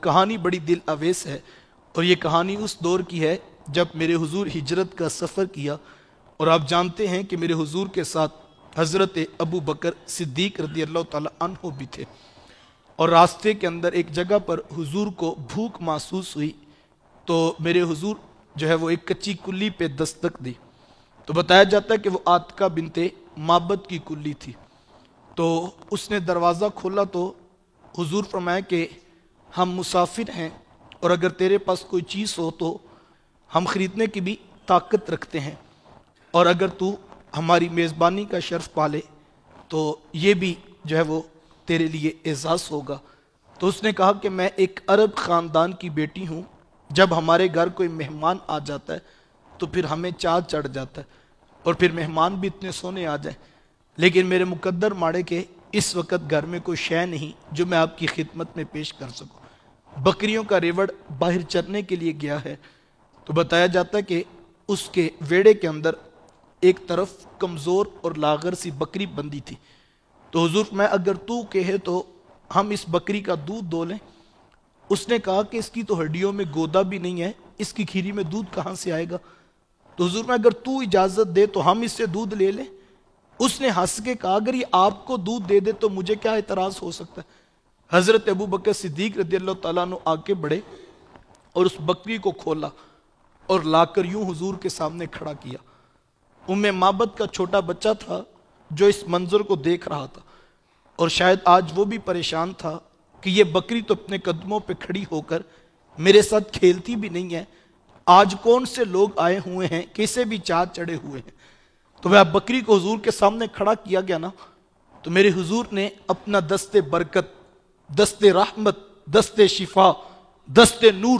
کہانی بڑی دل آویز ہے، اور یہ کہانی اس دور کی ہے جب میرے حضور ہجرت کا سفر کیا، اور آپ جانتے ہیں کہ میرے حضور کے ساتھ حضرت ابو بکر صدیق رضی اللہ تعالیٰ عنہ بھی تھے، اور راستے کے اندر ایک جگہ پر حضور کو بھوک محسوس ہوئی، تو میرے حضور جو ہے وہ ایک کچی کلی پہ دستک دی، تو بتایا جاتا ہے کہ وہ عاتقہ بنت معبد کی کلی تھی، تو اس نے دروازہ کھولا تو حضور فرمایا کہ ہم مسافر ہیں، اور اگر تیرے پاس کوئی چیز ہو تو ہم خریدنے کی بھی طاقت رکھتے ہیں، اور اگر تو ہماری میزبانی کا شرف پالے تو یہ بھی جو ہے وہ تیرے لیے اعزاز ہوگا۔ تو اس نے کہا کہ میں ایک عرب خاندان کی بیٹی ہوں، جب ہمارے گھر کوئی مہمان آ جاتا ہے تو پھر ہمیں چاہ چڑھ جاتا ہے، اور پھر مہمان بھی اتنے سونے آ جائیں، لیکن میرے مقدر ماڑے کے اس وقت گھر میں کوئی شے نہیں جو میں آپ کی خدمت میں پیش کر سکوں۔ بکریوں کا ریوڑ باہر چرنے کے لیے گیا ہے، تو بتایا جاتا ہے کہ اس کے ویڑے کے اندر ایک طرف کمزور اور لاغر سی بکری بندی تھی، تو حضور میں اگر تو کہے تو ہم اس بکری کا دودھ دو لیں۔ اس نے کہا کہ اس کی تو ہڈیوں میں گودا بھی نہیں ہے، اس کی کھیری میں دودھ کہاں سے آئے گا؟ تو حضور میں اگر تو اجازت دے تو ہم اس سے دودھ لے لیں۔ اس نے ہنس کے کہا اگر یہ آپ کو دودھ دے دے تو مجھے کیا اعتراض ہو سکتا ہے؟ حضرت ابو بکر صدیق رضی اللہ تعالیٰ عنہ آگے بڑھے اور اس بکری کو کھولا اور لا کر یوں حضور کے سامنے کھڑا کیا۔ معبد کا چھوٹا بچہ تھا جو اس منظر کو دیکھ رہا تھا، اور شاید آج وہ بھی پریشان تھا کہ یہ بکری تو اپنے قدموں پہ کھڑی ہو کر میرے ساتھ کھیلتی بھی نہیں ہے، آج کون سے لوگ آئے ہوئے ہیں کہ اسے بھی چاہ چڑھے ہوئے ہیں۔ تو وہ بکری کو حضور کے سامنے کھڑا کیا گیا نا، تو میرے حضور نے اپنا دست برکت، دست رحمت، دست شفا، دست نور،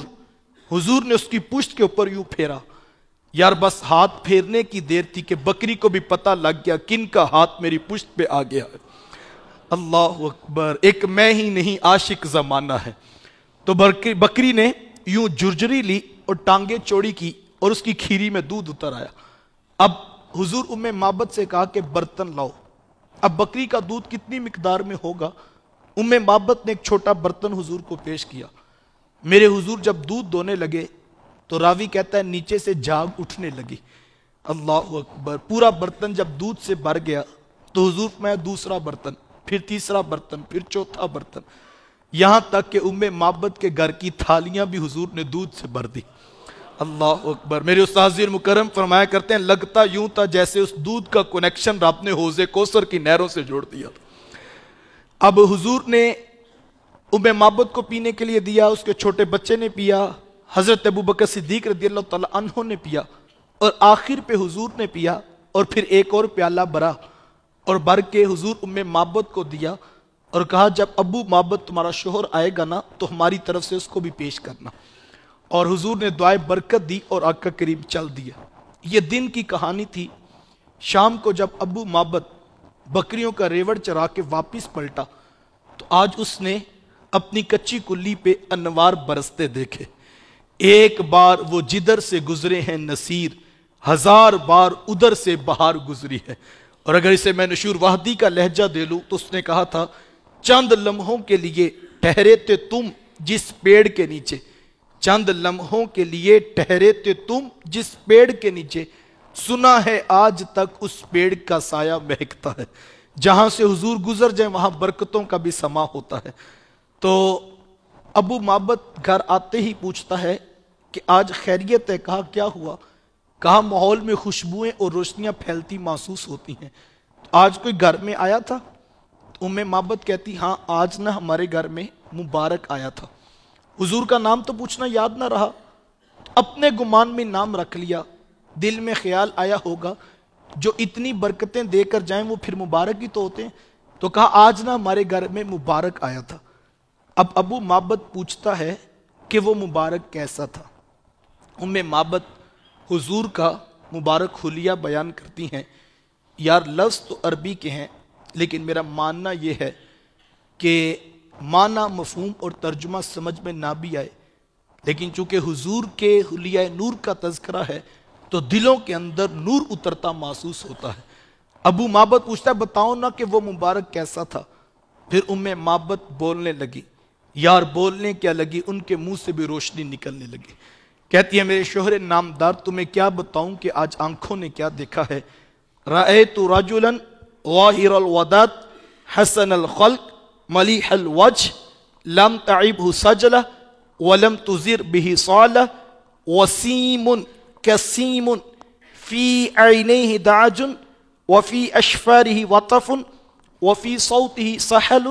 حضور نے اس کی پشت کے اوپر یوں پھیرا۔ یار بس ہاتھ پھیرنے کی دیر تھی کہ بکری کو بھی پتہ لگ گیا کن کا ہاتھ میری پشت پہ آ گیا ہے۔ اللہ اکبر، ایک میں ہی نہیں عاشق زمانہ ہے۔ تو بکری نے یوں جرجری لی اور ٹانگیں چوڑی کی اور اس کی کھیری میں دودھ اتر آیا۔ اب حضور معبد سے کہا کہ برتن لاؤ۔ اب بکری کا دودھ کتنی مقدار میں ہوگا؟ معبد نے ایک چھوٹا برتن حضور کو پیش کیا۔ میرے حضور جب دودھ دونے لگے تو راوی کہتا ہے نیچے سے جھاگ اٹھنے لگی۔ اللہ اکبر، پورا برتن جب دودھ سے بھر گیا تو حضور میں دوسرا برتن، پھر تیسرا برتن، پھر چوتھا برتن، یہاں تک کہ معبد کے گھر کی تھالیاں بھی حضور نے دودھ سے بھر دی۔ اللہ اکبر، میرے استاذ مکرم فرمایا کرتے ہیں لگتا یوں تھا جیسے اس دودھ کا کنیکشن رب نے حوض کوثر کی نہروں سے جوڑ دیا تھا۔ اب حضور نے معبد کو پینے کے لیے دیا، اس کے چھوٹے بچے نے پیا، حضرت ابو بکر صدیق رضی اللہ تعالیٰ عنہ نے پیا، اور آخر پہ حضور نے پیا، اور پھر ایک اور پیالہ بھرا اور بھر کے حضور معبد کو دیا اور کہا جب ابو معبد تمہارا شوہر آئے گا نا تو ہماری طرف سے اس کو بھی پیش کرنا، اور حضور نے دعائے برکت دی اور آقا کریم چل دیا۔ یہ دن کی کہانی تھی۔ شام کو جب ابو معبد بکریوں کا ریوڑ چرا کے واپس پلٹا تو آج اس نے اپنی کچی کلی پہ انوار برستے دیکھے۔ ایک بار وہ جدھر سے گزرے ہیں نصیر، ہزار بار ادھر سے بہار گزری ہے۔ اور اگر اسے میں نشور وحدی کا لہجہ دے لوں تو اس نے کہا تھا چند لمحوں کے لیے ٹھہرے تھے تم جس پیڑ کے نیچے، چند لمحوں کے لیے ٹھہرے تھے تم جس پیڑ کے نیچے، سنا ہے آج تک اس پیڑ کا سایہ مہکتا ہے۔ جہاں سے حضور گزر جائیں وہاں برکتوں کا بھی سما ہوتا ہے۔ تو ابو معبد گھر آتے ہی پوچھتا ہے کہ آج خیریت ہے؟ کہا کیا ہوا؟ کہا ماحول میں خوشبوئیں اور روشنیاں پھیلتی محسوس ہوتی ہیں، آج کوئی گھر میں آیا تھا؟ معبد کہتی ہاں آج نہ ہمارے گھر میں مبارک آیا تھا۔ حضور کا نام تو پوچھنا یاد نہ رہا، اپنے گمان میں نام رکھ لیا، دل میں خیال آیا ہوگا جو اتنی برکتیں دے کر جائیں وہ پھر مبارک ہی تو ہوتے ہیں، تو کہا آج نہ ہمارے گھر میں مبارک آیا تھا۔ اب ابو معبد پوچھتا ہے کہ وہ مبارک کیسا تھا؟ معبد حضور کا مبارک حلیہ بیان کرتی ہیں۔ یار لفظ تو عربی کے ہیں لیکن میرا ماننا یہ ہے کہ معنی مفہوم اور ترجمہ سمجھ میں نہ بھی آئے، لیکن چونکہ حضور کے حلیہ نور کا تذکرہ ہے تو دلوں کے اندر نور اترتا محسوس ہوتا ہے۔ ابو معبد پوچھتا ہے بتاؤ نا کہ وہ مبارک کیسا تھا؟ پھر معبد بولنے لگی یار بولنے کیا لگی ان کے منہ سے بھی روشنی نکلنے لگی. کہتی ہے میرے شوہر نامدار تمہیں کیا بتاؤں کہ آج آنکھوں نے کیا دیکھا ہے. رأیت رجلا ظاہر الوداد حسن الخلق ملیح الوجه لم تعبه سجلہ ولم تزر به صالہ وسیم کسیم فی عینیہ دعج وفی اشفارہ وطف وفی صوتہ سحل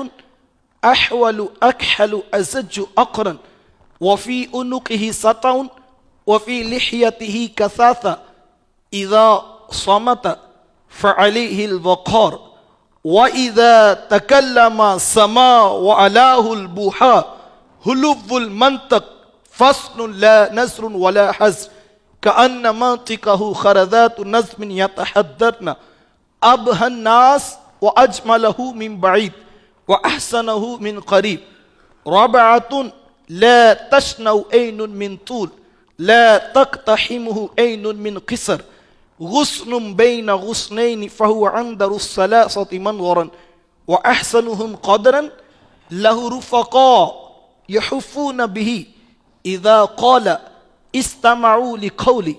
احول اکحل ازج اقرن وفی عنقہ سطع وفی لحیتہ کثاثہ اذا صمت فعلیہ الوقار وَإِذَا تَكَلَّمَ سَمَا وَعَلَاهُ الْبُحَا هُلُوُّ الْمَنْطَقِ فَصْلٌ لَا نَزْرٌ وَلَا حَزْرٌ كَأَنَّ مَنْطِقَهُ خَرَذَاتُ نَظْمٍ يَتَحَدَّرْنَ أَبْهَى النَّاسِ وَأَجْمَلَهُ مِنْ بَعِيدٍ وَأَحْسَنَهُ مِنْ قَرِيبٍ رَبْعَةٌ لَا تَشْنَوْ عَيْنٌ مِنْ طُولٍ لَا تَقْتَحِمُهُ عَيْنٌ مِنْ قِصَرٍ غصن بين غصنين فهو عندر الثلاثة منظرا وأحسنهم قدرا له رفقاء يحفون به إذا قال استمعوا لقولي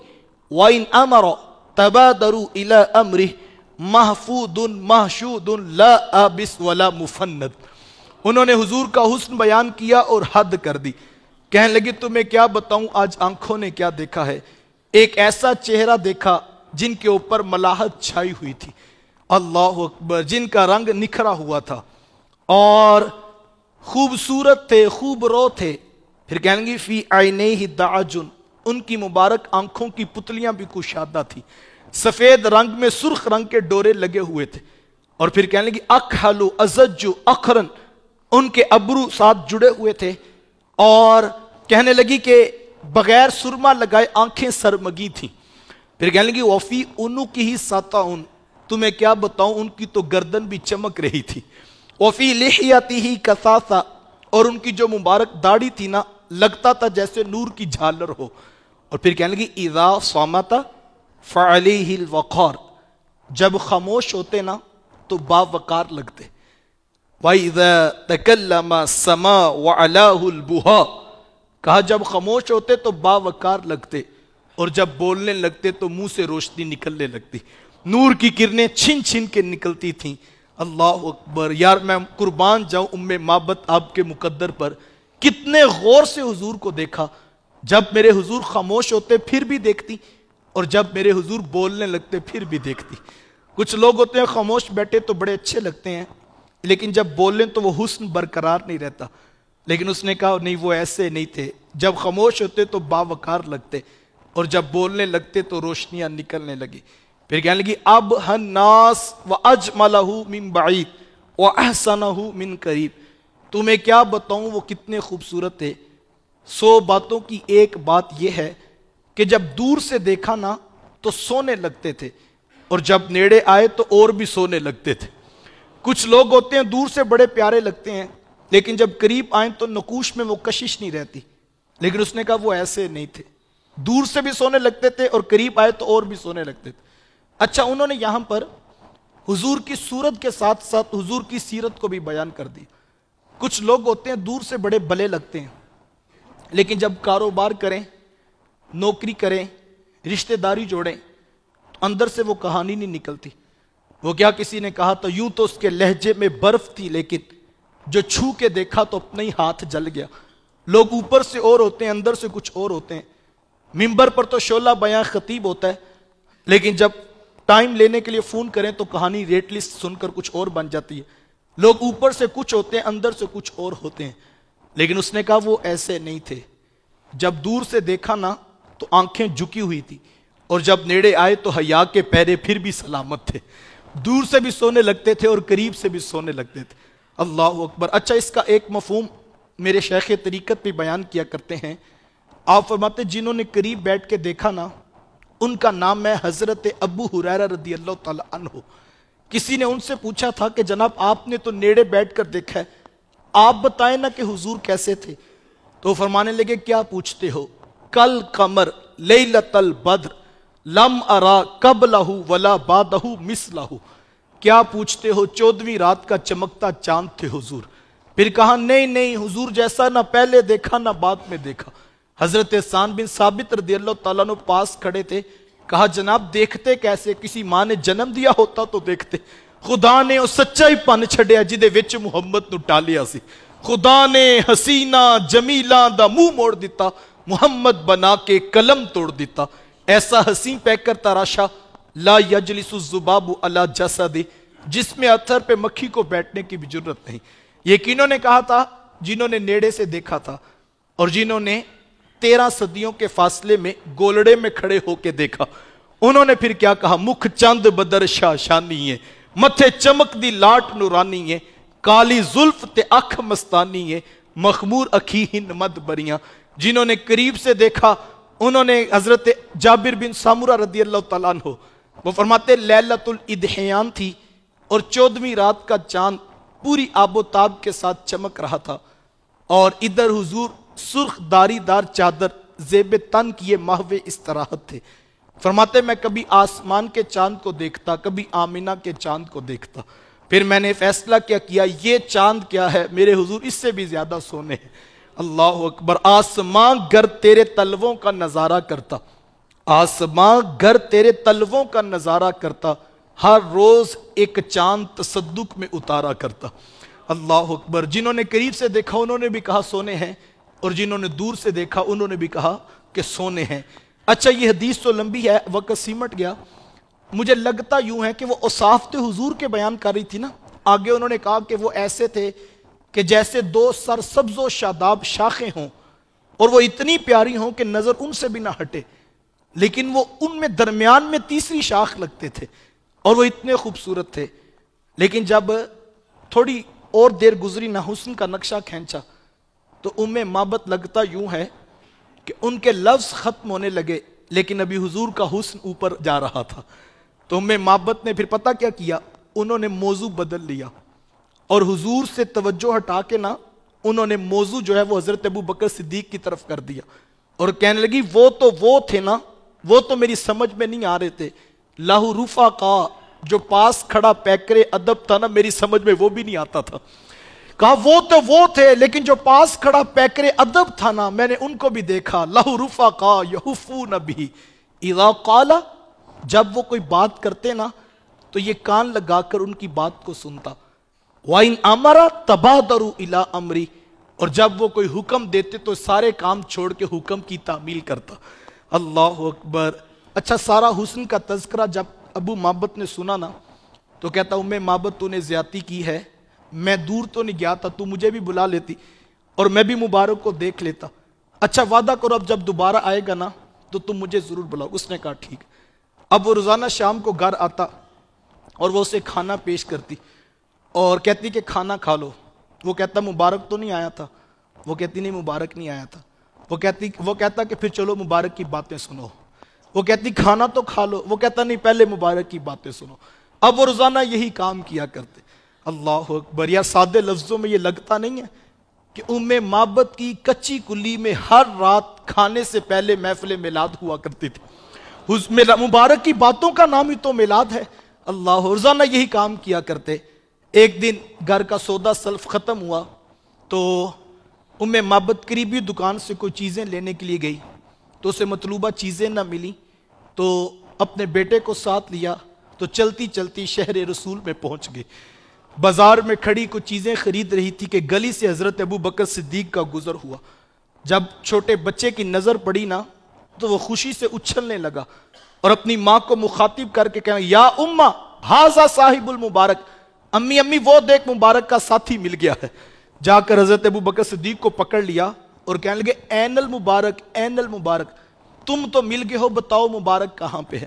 وإن أمر تبادروا إلى أمره محفوظ محشود لا آبس ولا مفند. انہوں نے حضور کا حسن بیان کیا اور حد کر دی. کہنے لگی تمہیں کیا بتاؤں آج آنکھوں نے کیا دیکھا ہے. ایک ایسا چہرہ دیکھا جن کے اوپر ملاحت چھائی ہوئی تھی, اللہ اکبر, جن کا رنگ نکھرا ہوا تھا اور خوبصورت تھے, خوب رو تھے. پھر کہیں گی فی عینیہ دعج, ان کی مبارک آنکھوں کی پتلیاں بھی کشادہ تھی, سفید رنگ میں سرخ رنگ کے ڈورے لگے ہوئے تھے. اور پھر کہنے لگی اکحل ازج اقرن, ان کے ابرو ساتھ جڑے ہوئے تھے. اور کہنے لگی کہ بغیر سرما لگائے آنکھیں سرمگی تھیں. پھر کہنے لگی وفی عنقہ سطع, تمہیں کیا بتاؤں ان کی تو گردن بھی چمک رہی تھی. وفی لحیتہ کثاثہ, اور ان کی جو مبارک داڑھی تھی نا لگتا تھا جیسے نور کی جھالر ہو. اور پھر کہنے لگی اذا صمت فعلیہ الوقار, جب خاموش ہوتے نا تو باوقار لگتے. وَإِذَا تَكَلَّمَ سَمَا وَعَلَاهُ الْبُحَا, کہا جب خاموش ہوتے تو باوقار لگتے, اور جب بولنے لگتے تو منہ سے روشنی نکلنے لگتی, نور کی کرنیں چھن چھن کے نکلتی تھیں. اللہ اکبر. یار میں قربان جاؤں ام معبد آپ کے مقدر پر, کتنے غور سے حضور کو دیکھا. جب میرے حضور خاموش ہوتے پھر بھی دیکھتی, اور جب میرے حضور بولنے لگتے پھر بھی دیکھتی. کچھ لوگ ہوتے ہیں خاموش بیٹھے تو بڑے اچھے لگتے ہیں, لیکن جب بولیں تو وہ حسن برقرار نہیں رہتا. لیکن اس نے کہا نہیں, وہ ایسے نہیں تھے. جب خاموش ہوتے تو باوقار لگتے, اور جب بولنے لگتے تو روشنیاں نکلنے لگی. پھر کہنے لگی اب الناس واجملہ من بعید واحسنہ من قریب, تمہیں کیا بتاؤں وہ کتنے خوبصورت تھے. 100 باتوں کی ایک بات یہ ہے کہ جب دور سے دیکھا نا تو سونے لگتے تھے, اور جب نیڑے آئے تو اور بھی سونے لگتے تھے. کچھ لوگ ہوتے ہیں دور سے بڑے پیارے لگتے ہیں, لیکن جب قریب آئیں تو نقوش میں وہ کشش نہیں رہتی. لیکن اس نے کہا وہ ایسے نہیں تھے, دور سے بھی سونے لگتے تھے اور قریب آئے تو اور بھی سونے لگتے تھے. اچھا, انہوں نے یہاں پر حضور کی صورت کے ساتھ ساتھ حضور کی سیرت کو بھی بیان کر دی. کچھ لوگ ہوتے ہیں دور سے بڑے بلے لگتے ہیں, لیکن جب کاروبار کریں, نوکری کریں, رشتہ داری جوڑیں تو اندر سے وہ کہانی نہیں نکلتی. وہ کیا کسی نے کہا تو یوں تو اس کے لہجے میں برف تھی, لیکن جو چھو کے دیکھا تو اپنا ہی ہاتھ جل گیا. لوگ اوپر سے اور ہوتے ہیں, اندر سے کچھ اور ہوتے ہیں. ممبر پر تو شعلہ بیان خطیب ہوتا ہے, لیکن جب ٹائم لینے کے لیے فون کریں تو کہانی ریٹ لسٹ سن کر کچھ اور بن جاتی ہے. لوگ اوپر سے کچھ ہوتے ہیں, اندر سے کچھ اور ہوتے ہیں. لیکن اس نے کہا وہ ایسے نہیں تھے. جب دور سے دیکھا نا تو آنکھیں جھکی ہوئی تھی, اور جب نیڑے آئے تو حیا کے پیرے پھر بھی سلامت تھے. دور سے بھی سونے لگتے تھے اور قریب سے بھی سونے لگتے تھے. اللہ اکبر. اچھا, اس کا ایک مفہوم میرے شیخ طریقت بھی بیان کیا کرتے ہیں. آپ فرماتے جنہوں نے قریب بیٹھ کے دیکھا نا ان کا نام ہے حضرت ابو ہریرہ رضی اللہ تعالی عنہ. کسی نے ان سے پوچھا تھا کہ جناب آپ نے تو نیڑے بیٹھ کر دیکھا ہے, آپ بتائیں نا کہ حضور کیسے تھے. تو فرمانے لگے کیا پوچھتے ہو, کل قمر لیلۃ البدر لم ارا قبلہ ولا بعدہ مثلہ. کیا پوچھتے ہو, 14ویں رات کا چمکتا چاند تھے حضور, پھر کہا نہیں نہیں حضور جیسا نہ پہلے دیکھا نہ بعد میں دیکھا۔ حضرت حسان بن ثابت رضی اللہ تعالیٰ عنہ پاس کھڑے تھے، کہا جناب دیکھتے کیسے؟ کسی ماں نے جنم دیا ہوتا تو دیکھتے۔ خدا نے وہ سچا ہی پن چھڑیا جدے وچ محمد نو ٹالیا سی۔ خدا نے حسینہ جمیلہ دا منہ موڑ دیتا، محمد بنا کے قلم توڑ دیتا۔ ایسا حسین پیکر تراشا، لا یجلس الذباب علی جسد، جس میں اتھر پہ مکھی کو بیٹھنے کی بھی جرت نہیں۔ یہ کنہوں نے کہا تھا؟ جنہوں نے نیڑے سے دیکھا تھا اور جنہوں نے 13 صدیوں کے فاصلے میں گولڑے میں کھڑے ہو کے دیکھا۔ انہوں نے پھر کیا کہا؟ مکھ چند بدر شاشانی ہے، متھے چمک دی لاٹ نورانی ہے، کالی زلف تے اکھ مستانی ہے، مخمور اکھی ہن مد بریاں۔ جنہوں نے قریب سے دیکھا انہوں نے حضرت جابر بن سامورہ رضی اللہ تعالیٰ عنہ، وہ فرماتے لیلۃ الادحیان تھی اور 14ویں رات کا چاند پوری آب و تاب کے ساتھ چمک رہا تھا، اور ادھر حضور سرخ داری دار چادر زیب تن کیے محو استراحت تھے۔ فرماتے میں کبھی آسمان کے چاند کو دیکھتا، کبھی آمینہ کے چاند کو دیکھتا، پھر میں نے فیصلہ کیا یہ چاند کیا ہے؟ میرے حضور اس سے بھی زیادہ سونے ہیں۔ اللہ اکبر۔ آسمان گر تیرے تلووں کا نظارہ کرتا، آسمان گر تیرے تلووں کا نظارہ کرتا، ہر روز ایک چاند تصدق میں اتارا کرتا۔ اللہ اکبر۔ جنہوں نے قریب سے دیکھا انہوں نے بھی کہا سونے ہیں، اور جنہوں نے دور سے دیکھا انہوں نے بھی کہا کہ سونے ہیں۔ اچھا یہ حدیث تو لمبی ہے، وقت سمٹ گیا۔ مجھے لگتا یوں ہے کہ وہ اوصاف حضور کے بیان کر رہی تھی نا۔ آگے انہوں نے کہا کہ وہ ایسے تھے کہ جیسے 2 سرسبز و شاداب شاخیں ہوں، اور وہ اتنی پیاری ہوں کہ نظر ان سے بھی نہ ہٹے، لیکن وہ ان میں درمیان میں تیسری شاخ لگتے تھے، اور وہ اتنے خوبصورت تھے۔ لیکن جب تھوڑی اور دیر گزری نہ حسن کا نقشہ کھینچا تو مابت لگتا یوں ہے کہ ان کے لفظ ختم ہونے لگے، لیکن ابھی حضور کا حسن اوپر جا رہا تھا۔ تو مابت نے پھر پتہ کیا کیا؟ انہوں نے موضوع بدل لیا، اور حضور سے توجہ ہٹا کے نا انہوں نے موضوع جو ہے وہ حضرت ابو بکر صدیق کی طرف کر دیا، اور کہنے لگی وہ تھے نا، وہ تو میری سمجھ میں نہیں آ رہے تھے۔ لاہو رفا کا جو پاس کھڑا پیکرے ادب تھا نا، میری سمجھ میں وہ بھی نہیں آتا تھا۔ کہا وہ تھے، لیکن جو پاس کھڑا پیکرے ادب تھا نا، میں نے ان کو بھی دیکھا۔ لاہو رفا کا یحفون بھی اذا قال، جب وہ کوئی بات کرتے نا تو یہ کان لگا کر ان کی بات کو سنتا۔ وَإِنْ أَمَرَ تَبَادَرُوا إِلَىٰ أَمْرِ، اور جب وہ کوئی حکم دیتے تو سارے کام چھوڑ کے حکم کی تعمیل کرتا۔ اللہ اکبر۔ اچھا سارا حسن کا تذکرہ جب ابو مابت نے سنا نا تو کہتا مابت تو نے زیادتی کی ہے، میں دور تو نہیں گیا تھا، تو مجھے بھی بلا لیتی اور میں بھی مبارک کو دیکھ لیتا۔ اچھا وعدہ کرو اب جب دوبارہ آئے گا نا تو تم مجھے ضرور بلاؤ۔ اس نے کہا ٹھیک۔ اب وہ روزانہ شام کو گھر آتا اور وہ اسے کھانا پیش کرتی اور کہتی کہ کھانا کھا لو۔ وہ کہتا مبارک تو نہیں آیا تھا؟ وہ کہتی نہیں مبارک نہیں آیا تھا۔ وہ کہتا کہ پھر چلو مبارک کی باتیں سنو۔ وہ کہتی کھانا تو کھا لو۔ وہ کہتا نہیں پہلے مبارک کی باتیں سنو۔ اب وہ روزانہ یہی کام کیا کرتے۔ اللہ اکبر۔ یا سادے لفظوں میں یہ لگتا نہیں ہے کہ مابت کی کچی کلی میں ہر رات کھانے سے پہلے محفل میلاد ہوا کرتی تھی۔ مبارک کی باتوں کا نام ہی تو میلاد ہے۔ اللہ، روزانہ یہی کام کیا کرتے۔ ایک دن گھر کا سودا سلف ختم ہوا تو مابت قریبی دکان سے کوئی چیزیں لینے کے لیے گئی تو اسے مطلوبہ چیزیں نہ ملی، تو اپنے بیٹے کو ساتھ لیا تو چلتی چلتی شہر رسول میں پہنچ گئی۔ بازار میں کھڑی کچھ چیزیں خرید رہی تھی کہ گلی سے حضرت ابو بکر صدیق کا گزر ہوا۔ جب چھوٹے بچے کی نظر پڑی نا تو وہ خوشی سے اچھلنے لگا اور اپنی ماں کو مخاطب کر کے کہا یا اماں ہاذا صاحب المبارک، امی وہ دیکھ مبارک کا ساتھی مل گیا ہے۔ جا کر حضرت ابو بکر صدیق کو پکڑ لیا اور کہنے لگے این المبارک این المبارک، تم تو مل گئے ہو، بتاؤ مبارک کہاں پہ ہے؟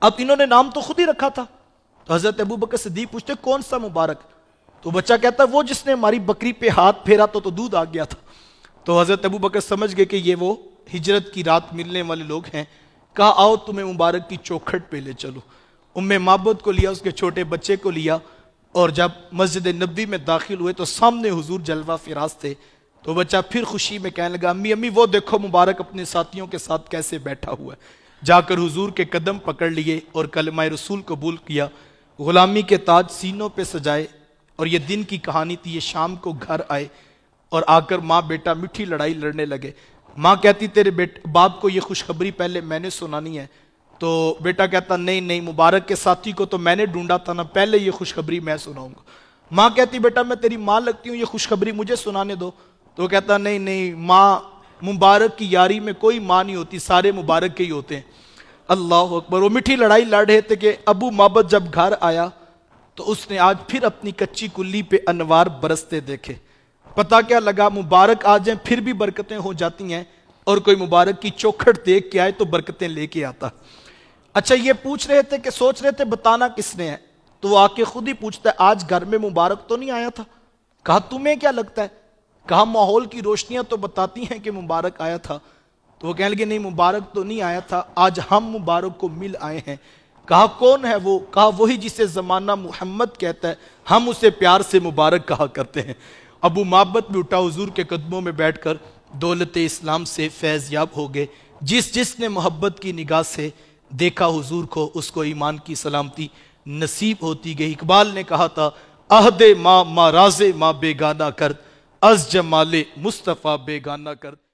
اب انہوں نے نام تو خود ہی رکھا تھا تو حضرت ابو بکر صدیق پوچھتے کون سا مبارک؟ تو بچہ کہتا وہ جس نے ہماری بکری پہ ہاتھ پھیرا تو دودھ آ گیا تھا۔ تو حضرت ابو بکر سمجھ گئے کہ یہ وہ ہجرت کی رات ملنے والے لوگ ہیں۔ کہا آؤ تمہیں مبارک کی چوکھٹ پہ لے چلو۔ مابت کو لیا، اس کے چھوٹے بچے کو لیا، اور جب مسجد نبوی میں داخل ہوئے تو سامنے حضور جلوہ فراز تھے۔ تو بچہ پھر خوشی میں کہنے لگا امی وہ دیکھو مبارک اپنے ساتھیوں کے ساتھ کیسے بیٹھا ہوا ہے۔ جا کر حضور کے قدم پکڑ لیے اور کلمہ رسول قبول کیا، غلامی کے تاج سینوں پہ سجائے اور یہ دن کی کہانی تھی۔ یہ شام کو گھر آئے اور آ کر ماں بیٹا میٹھی لڑائی لڑنے لگے۔ ماں کہتی تیرے باپ کو یہ خوشخبری پہلے میں نے سنانی ہے، تو بیٹا کہتا نہیں نہیں، مبارک کے ساتھی کو تو میں نے ڈھونڈا تھا نا، پہلے یہ خوشخبری میں سناؤں گا۔ ماں کہتی بیٹا میں تیری ماں لگتی ہوں، یہ خوشخبری مجھے سنانے دو۔ تو وہ کہتا نہیں نہیں، ماں مبارک کی یاری میں کوئی ماں نہیں ہوتی، سارے مبارک کے ہی ہوتے ہیں۔ اللہ اکبر۔ وہ میٹھی لڑائی لڑ رہے تھے کہ ابو معبد جب گھر آیا تو اس نے آج پھر اپنی کچی کلی پہ انوار برستے دیکھے۔ پتہ کیا لگا، مبارک آ جائیں پھر بھی برکتیں ہو جاتی ہیں، اور کوئی مبارک کی چوکھٹ دیکھ کے آئے تو برکتیں لے کے آتا۔ اچھا یہ پوچھ رہے تھے کہ سوچ رہے تھے بتانا کس نے ہے، تو وہ آ کے خود ہی پوچھتا ہے آج گھر میں مبارک تو نہیں آیا تھا؟ کہا تمہیں کیا لگتا ہے؟ کہا ماحول کی روشنیاں تو بتاتی ہیں کہ مبارک آیا تھا۔ تو وہ کہنے لگے نہیں مبارک تو نہیں آیا تھا، آج ہم مبارک کو مل آئے ہیں۔ کہا کون ہے وہ؟ کہا وہی جسے زمانہ محمد کہتا ہے، ہم اسے پیار سے مبارک کہا کرتے ہیں۔ ابو معبد بھی اٹھا، حضور کے قدموں میں بیٹھ کر دولت اسلام سے فیض یاب ہو گئے۔ جس نے محبت کی نگاہ سے دیکھا حضور کو، اس کو ایمان کی سلامتی نصیب ہوتی گئی۔ اقبال نے کہا تھا عہد ما راز ما بیگانہ کرد، از جمال مصطفیٰ بیگانہ کرد۔